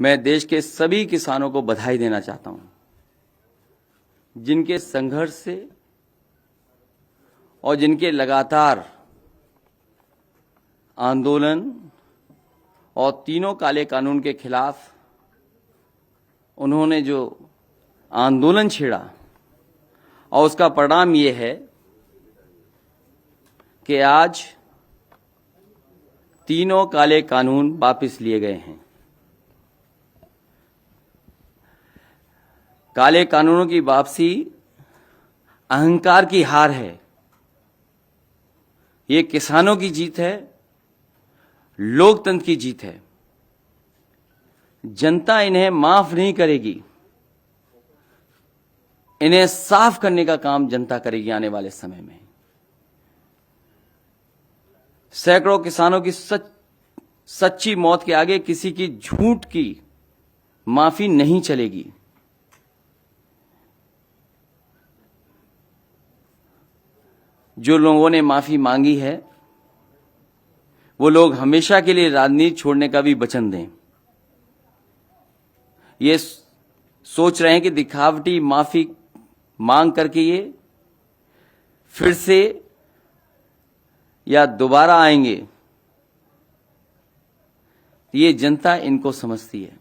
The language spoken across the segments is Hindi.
मैं देश के सभी किसानों को बधाई देना चाहता हूं, जिनके संघर्ष से और जिनके लगातार आंदोलन और तीनों काले कानून के खिलाफ उन्होंने जो आंदोलन छेड़ा और उसका परिणाम ये है कि आज तीनों काले कानून वापस लिए गए हैं। काले कानूनों की वापसी अहंकार की हार है। ये किसानों की जीत है, लोकतंत्र की जीत है। जनता इन्हें माफ नहीं करेगी। इन्हें साफ करने का काम जनता करेगी आने वाले समय में। सैकड़ों किसानों की सच्ची मौत के आगे किसी की झूठ की माफी नहीं चलेगी। जो लोगों ने माफी मांगी है वो लोग हमेशा के लिए राजनीति छोड़ने का भी वचन दें। ये सोच रहे हैं कि दिखावटी माफी मांग करके ये फिर से या दोबारा आएंगे। ये जनता इनको समझती है।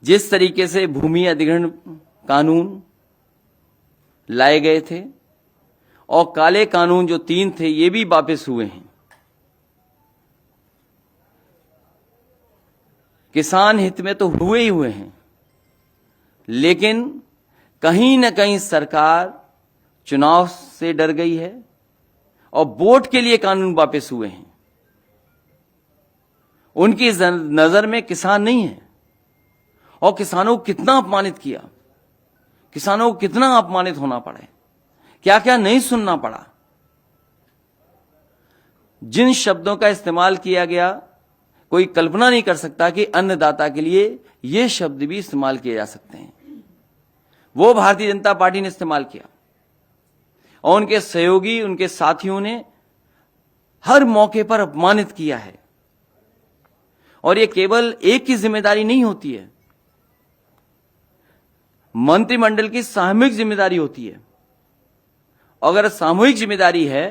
जिस तरीके से भूमि अधिग्रहण कानून लाए गए थे और काले कानून जो 3 थे ये भी वापस हुए हैं। किसान हित में तो हुए ही हुए हैं, लेकिन कहीं न कहीं सरकार चुनाव से डर गई है और वोट के लिए कानून वापस हुए हैं। उनकी नजर में किसान नहीं है। और किसानों को कितना अपमानित किया, किसानों को कितना अपमानित होना पड़ा, क्या क्या नहीं सुनना पड़ा। जिन शब्दों का इस्तेमाल किया गया कोई कल्पना नहीं कर सकता कि अन्नदाता के लिए ये शब्द भी इस्तेमाल किए जा सकते हैं। वो भारतीय जनता पार्टी ने इस्तेमाल किया और उनके सहयोगी, उनके साथियों ने हर मौके पर अपमानित किया है। और ये केवल एक की जिम्मेदारी नहीं होती है, मंत्रिमंडल की सामूहिक जिम्मेदारी होती है। अगर सामूहिक जिम्मेदारी है,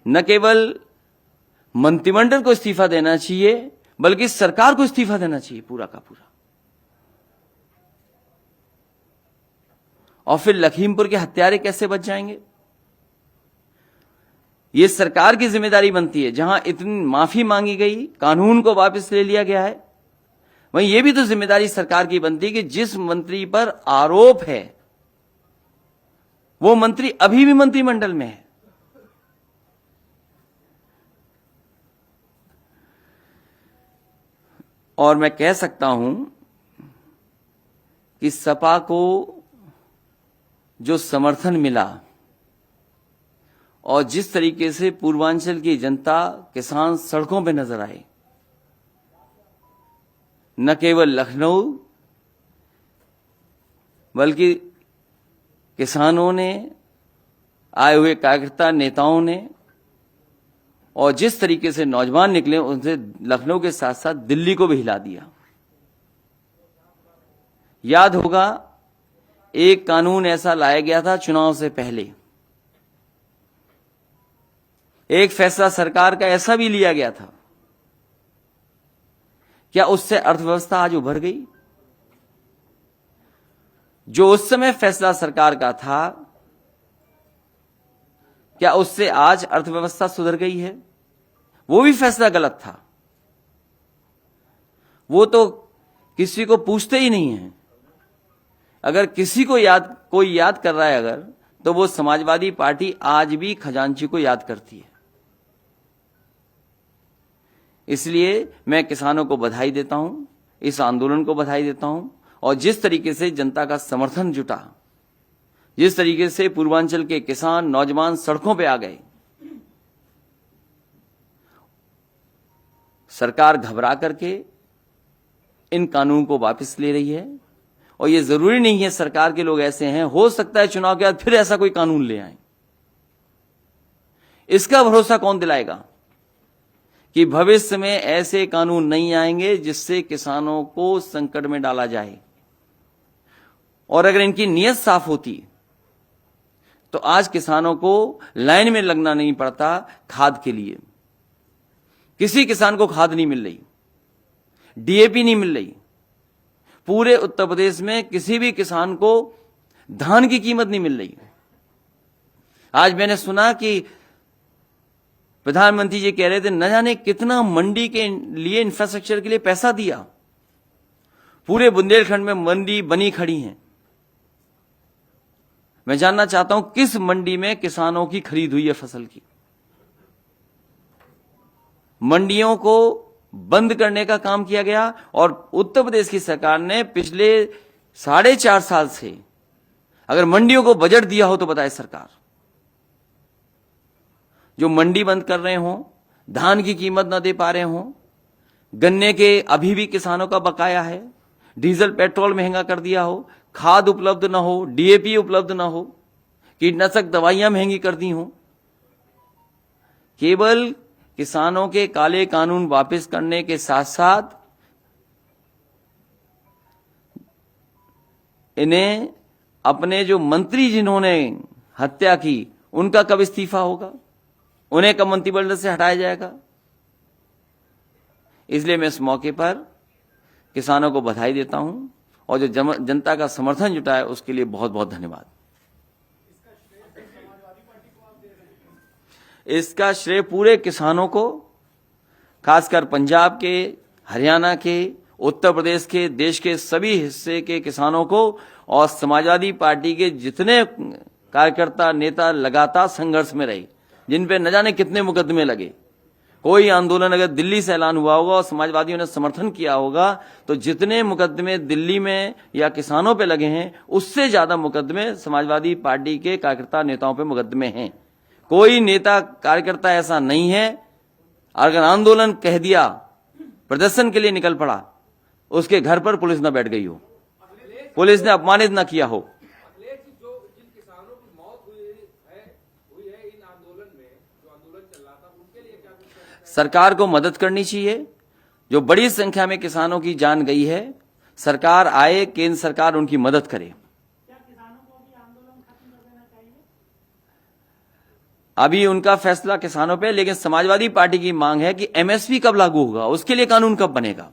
न केवल मंत्रिमंडल को इस्तीफा देना चाहिए बल्कि सरकार को इस्तीफा देना चाहिए पूरा का पूरा। और फिर लखीमपुर के हत्यारे कैसे बच जाएंगे? यह सरकार की जिम्मेदारी बनती है। जहां इतनी माफी मांगी गई, कानून को वापस ले लिया गया है, वहीं यह भी तो जिम्मेदारी सरकार की बनती है कि जिस मंत्री पर आरोप है वो मंत्री अभी भी मंत्रिमंडल में है। और मैं कह सकता हूं कि सपा को जो समर्थन मिला और जिस तरीके से पूर्वांचल की जनता, किसान सड़कों पे नजर आए, न केवल लखनऊ बल्कि किसानों ने, आए हुए कार्यकर्ता नेताओं ने, और जिस तरीके से नौजवान निकले, उनसे लखनऊ के साथ साथ दिल्ली को भी हिला दिया। याद होगा एक कानून ऐसा लाया गया था चुनाव से पहले, एक फैसला सरकार का ऐसा भी लिया गया था। क्या उससे अर्थव्यवस्था आज उभर गई? जो उस समय फैसला सरकार का था, क्या उससे आज अर्थव्यवस्था सुधर गई है? वो भी फैसला गलत था। वो तो किसी को पूछते ही नहीं है। अगर किसी को कोई याद कर रहा है अगर, तो वो समाजवादी पार्टी आज भी खजांची को याद करती है। इसलिए मैं किसानों को बधाई देता हूं, इस आंदोलन को बधाई देता हूं। और जिस तरीके से जनता का समर्थन जुटा, जिस तरीके से पूर्वांचल के किसान, नौजवान सड़कों पे आ गए, सरकार घबरा करके इन कानून को वापस ले रही है। और ये जरूरी नहीं है सरकार के लोग ऐसे हैं, हो सकता है चुनाव के बाद फिर ऐसा कोई कानून ले आए। इसका भरोसा कौन दिलाएगा कि भविष्य में ऐसे कानून नहीं आएंगे जिससे किसानों को संकट में डाला जाए। और अगर इनकी नीयत साफ होती तो आज किसानों को लाइन में लगना नहीं पड़ता खाद के लिए। किसी किसान को खाद नहीं मिल रही, डीएपी नहीं मिल रही। पूरे उत्तर प्रदेश में किसी भी किसान को धान की कीमत नहीं मिल रही। आज मैंने सुना कि प्रधानमंत्री जी कह रहे थे न जाने कितना मंडी के लिए इंफ्रास्ट्रक्चर के लिए पैसा दिया। पूरे बुंदेलखंड में मंडी बनी खड़ी हैं। मैं जानना चाहता हूं किस मंडी में किसानों की खरीद हुई है फसल की। मंडियों को बंद करने का काम किया गया और उत्तर प्रदेश की सरकार ने पिछले 4.5 साल से अगर मंडियों को बजट दिया हो तो बताए सरकार। जो मंडी बंद कर रहे हों, धान की कीमत न दे पा रहे हों, गन्ने के अभी भी किसानों का बकाया है, डीजल पेट्रोल महंगा कर दिया हो, खाद उपलब्ध न हो, डीएपी उपलब्ध न हो, कीटनाशक दवाइयां महंगी कर दी हों, केवल किसानों के काले कानून वापस करने के साथ साथ इन्हें अपने जो मंत्री जिन्होंने हत्या की उनका कब इस्तीफा होगा, उन्हें कब मंत्रिमंडल से हटाया जाएगा। इसलिए मैं इस मौके पर किसानों को बधाई देता हूं और जो जनता का समर्थन जुटा है उसके लिए बहुत बहुत धन्यवाद। इसका श्रेय पूरे किसानों को, खासकर पंजाब के, हरियाणा के, उत्तर प्रदेश के, देश के सभी हिस्से के किसानों को और समाजवादी पार्टी के जितने कार्यकर्ता नेता लगातार संघर्ष में रहे, जिन पे न जाने कितने मुकदमे लगे। कोई आंदोलन अगर दिल्ली से ऐलान हुआ होगा और समाजवादियों ने समर्थन किया होगा तो जितने मुकदमे दिल्ली में या किसानों पे लगे हैं उससे ज्यादा मुकदमे समाजवादी पार्टी के कार्यकर्ता नेताओं पे मुकदमे हैं। कोई नेता कार्यकर्ता ऐसा नहीं है अगर आंदोलन कह दिया, प्रदर्शन के लिए निकल पड़ा, उसके घर पर पुलिस न बैठ गई हो, पुलिस ने अपमानित न किया हो। सरकार को मदद करनी चाहिए। जो बड़ी संख्या में किसानों की जान गई है, सरकार आए, केंद्र सरकार उनकी मदद करे। क्या किसानों को भी आंदोलन खत्म कर देना चाहिए? अभी उनका फैसला किसानों पे, लेकिन समाजवादी पार्टी की मांग है कि एमएसपी कब लागू होगा, उसके लिए कानून कब बनेगा।